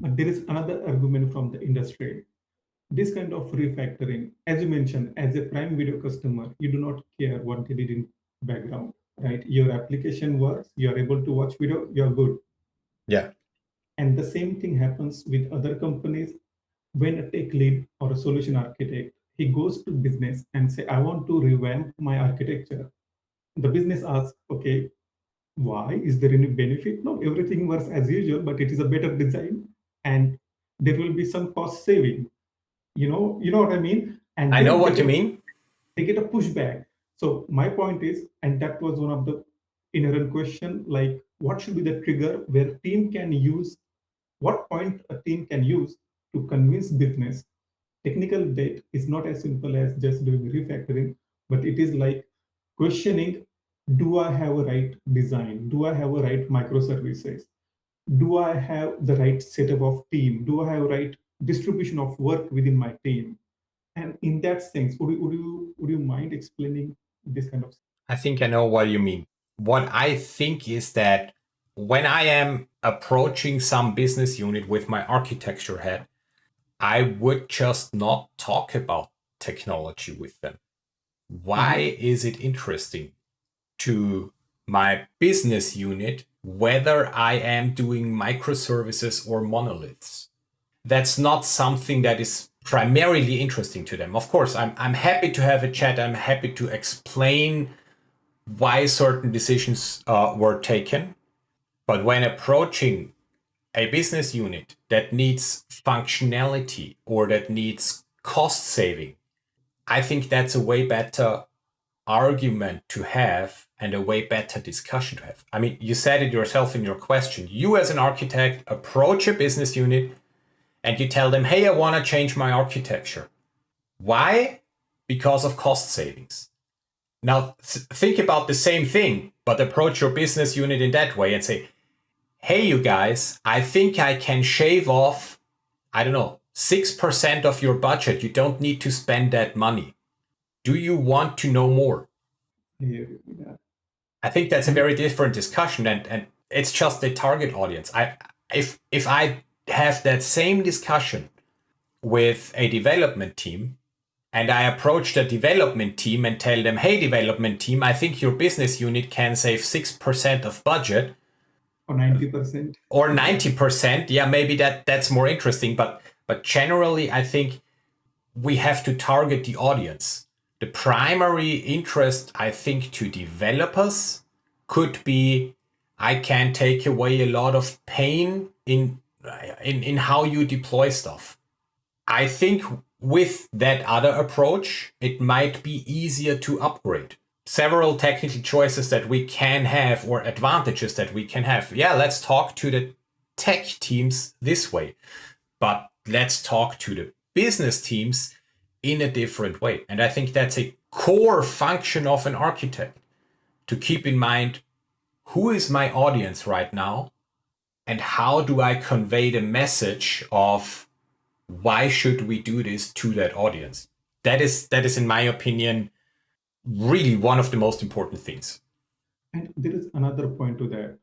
There is another argument from the industry. This kind of refactoring, as you mentioned, as a Prime Video customer, you do not care what they did in background, right? Your application works, you are able to watch video, you're good. Yeah. And the same thing happens with other companies. When a tech lead or a solution architect, he goes to business and say, I want to revamp my architecture. The business asks, okay, why? Is there any benefit? No, everything works as usual, but it is a better design and there will be some cost saving. You know what I mean? And I know then what you mean. they get a pushback. So my point is, and that was one of the inherent question, like what should be the trigger where team can use, what point a team can use to convince business. Technical debt is not as simple as just doing refactoring, but it is like questioning, do I have a right design? Do I have a right microservices? Do I have the right setup of team? Do I have right distribution of work within my team? And in that sense, would you mind explaining this kind of? I think I know what you mean. What I think is that when I am approaching some business unit with my architecture hat, I would just not talk about technology with them. Why is it interesting to my business unit whether I am doing microservices or monoliths? That's not something that is primarily interesting to them. Of course, I'm happy to have a chat. I'm happy to explain why certain decisions were taken. But when approaching a business unit that needs functionality or that needs cost saving, I think that's a way better argument to have and a way better discussion to have. I mean, you said it yourself in your question. You as an architect approach a business unit and you tell them, hey, I want to change my architecture. Why? Because of cost savings. Now, think about the same thing, but approach your business unit in that way and say, hey, you guys, I think I can shave off, 6% of your budget. You don't need to spend that money. Do you want to know more? Yeah. I think that's a very different discussion, and it's just the target audience. If I have that same discussion with a development team, and I approach the development team and tell them, hey, development team, I think your business unit can save 6% of budget. Or 90%. Or 90%. Yeah, maybe that's more interesting. But generally, I think we have to target the audience. The primary interest, I think, to developers could be, I can take away a lot of pain in how you deploy stuff. I think with that other approach, it might be easier to upgrade. Several technical choices that we can have or advantages that we can have. Yeah, let's talk to the tech teams this way, but let's talk to the business teams in a different way. And I think that's a core function of an architect, to keep in mind who is my audience right now and how do I convey the message of why should we do this to that audience. That is, in my opinion, really one of the most important things. And there is another point to that.